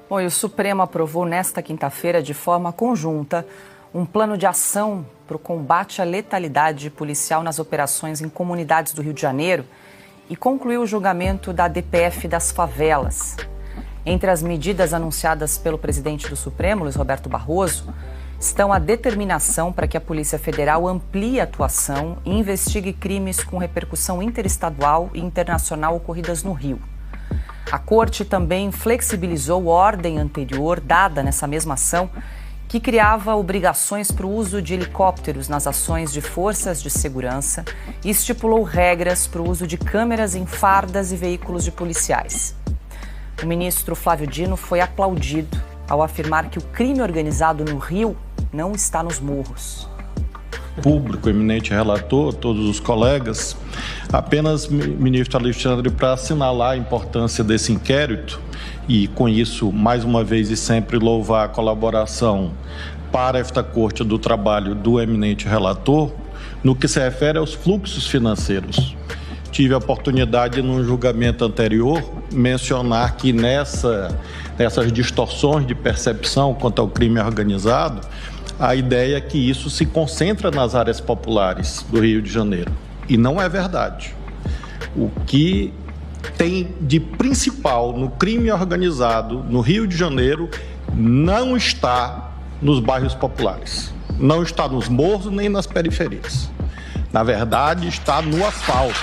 Bom, e o Supremo aprovou nesta quinta-feira, de forma conjunta, um plano de ação para o combate à letalidade policial nas operações em comunidades do Rio de Janeiro e concluiu o julgamento da DPF das favelas. Entre as medidas anunciadas pelo presidente do Supremo, Luiz Roberto Barroso, estão a determinação para que a Polícia Federal amplie a atuação e investigue crimes com repercussão interestadual e internacional ocorridas no Rio. A Corte também flexibilizou a ordem anterior dada nessa mesma ação, que criava obrigações para o uso de helicópteros nas ações de forças de segurança e estipulou regras para o uso de câmeras em fardas e veículos de policiais. O ministro Flávio Dino foi aplaudido ao afirmar que o crime organizado no Rio não está nos morros. Público, eminente relator, todos os colegas, apenas, ministro Alexandre, para assinalar a importância desse inquérito e, com isso, mais uma vez e sempre louvar a colaboração para esta Corte do Trabalho do eminente relator, no que se refere aos fluxos financeiros. Tive a oportunidade, num julgamento anterior, mencionar que nessas distorções de percepção quanto ao crime organizado, a ideia é que isso se concentra nas áreas populares do Rio de Janeiro. E não é verdade. O que tem de principal no crime organizado no Rio de Janeiro não está nos bairros populares. Não está nos morros nem nas periferias. Na verdade, está no asfalto.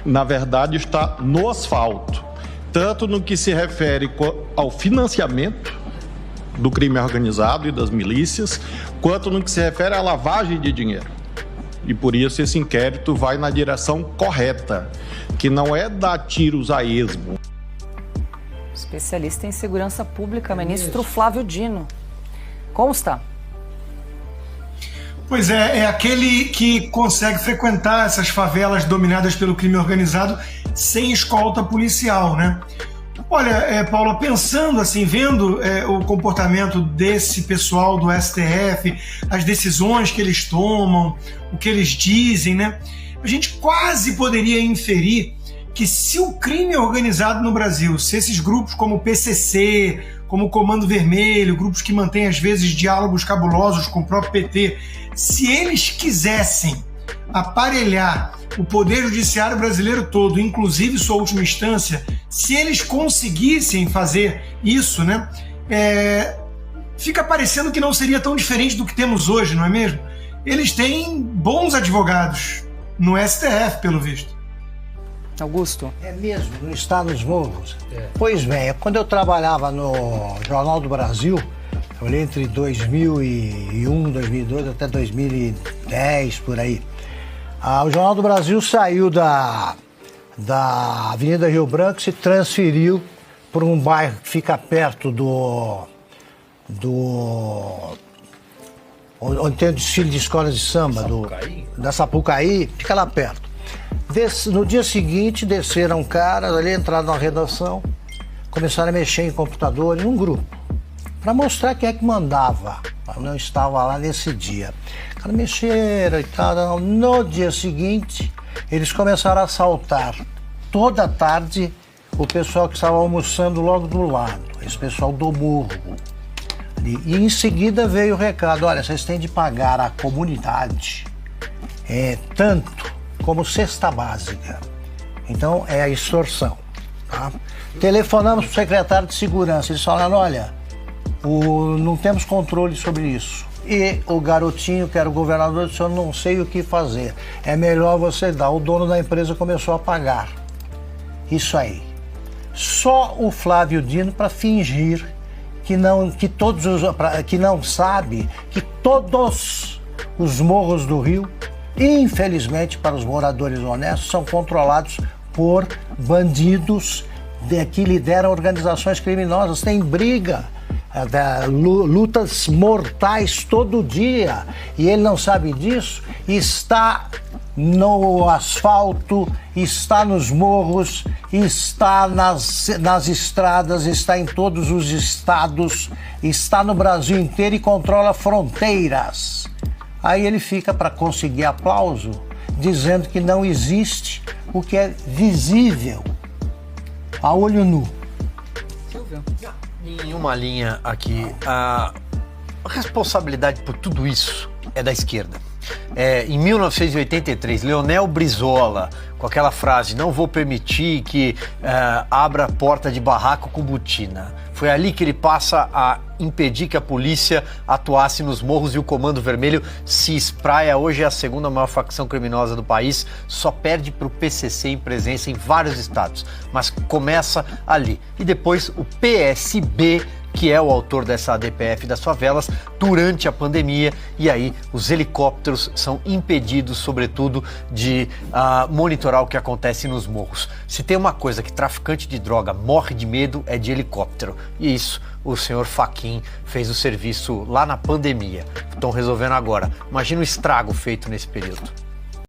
Na verdade, está no asfalto, tanto no que se refere ao financiamento do crime organizado e das milícias, quanto no que se refere à lavagem de dinheiro. E por isso esse inquérito vai na direção correta, que não é dar tiros a esmo. Especialista em segurança pública, ministro Flávio Dino. Consta? Pois é aquele que consegue frequentar essas favelas dominadas pelo crime organizado sem escolta policial, né? Olha, Paula, pensando assim, vendo o comportamento desse pessoal do STF, as decisões que eles tomam, o que eles dizem, né? A gente quase poderia inferir que se o crime organizado no Brasil, se esses grupos como o PCC, como o Comando Vermelho, grupos que mantêm às vezes diálogos cabulosos com o próprio PT, se eles quisessem aparelhar o Poder Judiciário brasileiro todo, inclusive sua última instância, se eles conseguissem fazer isso, né, fica parecendo que não seria tão diferente do que temos hoje, não é mesmo? Eles têm bons advogados no STF, pelo visto. Augusto. É mesmo, não está nos morros. Pois bem, quando eu trabalhava no Jornal do Brasil, eu olhei entre 2001, 2002 até 2010, por aí. O Jornal do Brasil saiu da Avenida Rio Branco e se transferiu para um bairro que fica perto onde tem o desfile de escolas de samba, da Sapucaí, fica lá perto. No dia seguinte, desceram caras ali, entraram na redação, começaram a mexer em computador, em um grupo, para mostrar quem é que mandava. Eu não estava lá nesse dia. Os caras mexeram e tal. No dia seguinte, eles começaram a assaltar toda a tarde o pessoal que estava almoçando logo do lado, esse pessoal do morro. E em seguida veio o recado: olha, vocês têm de pagar à comunidade tanto como cesta básica. Então é a extorsão, tá? Telefonamos para o secretário de segurança, eles falaram: olha, não temos controle sobre isso. E o garotinho, que era o governador, disse: eu não sei o que fazer, é melhor você dar. O dono da empresa começou a pagar. Isso aí. Só o Flávio Dino, para fingir que não sabe que todos os morros do Rio, infelizmente para os moradores honestos, são controlados por bandidos que lideram organizações criminosas. Tem briga, lutas mortais todo dia, e ele não sabe disso. Está no asfalto, está nos morros, está nas estradas, está em todos os estados, está no Brasil inteiro e controla fronteiras. Aí ele fica, para conseguir aplauso, dizendo que não existe o que é visível a olho nu. Silvio. Em uma linha aqui, a responsabilidade por tudo isso é da esquerda. Em 1983, Leonel Brizola, com aquela frase, não vou permitir que abra a porta de barraco com botina. Foi ali que ele passa a impedir que a polícia atuasse nos morros e o Comando Vermelho se espraia. Hoje é a segunda maior facção criminosa do país, só perde para o PCC em presença em vários estados. Mas começa ali. E depois o PSB, que é o autor dessa ADPF das favelas, durante a pandemia, e aí os helicópteros são impedidos, sobretudo, de monitorar o que acontece nos morros. Se tem uma coisa que traficante de droga morre de medo, é de helicóptero. E isso o senhor Fachin fez o serviço lá na pandemia. Estão resolvendo agora. Imagina o estrago feito nesse período.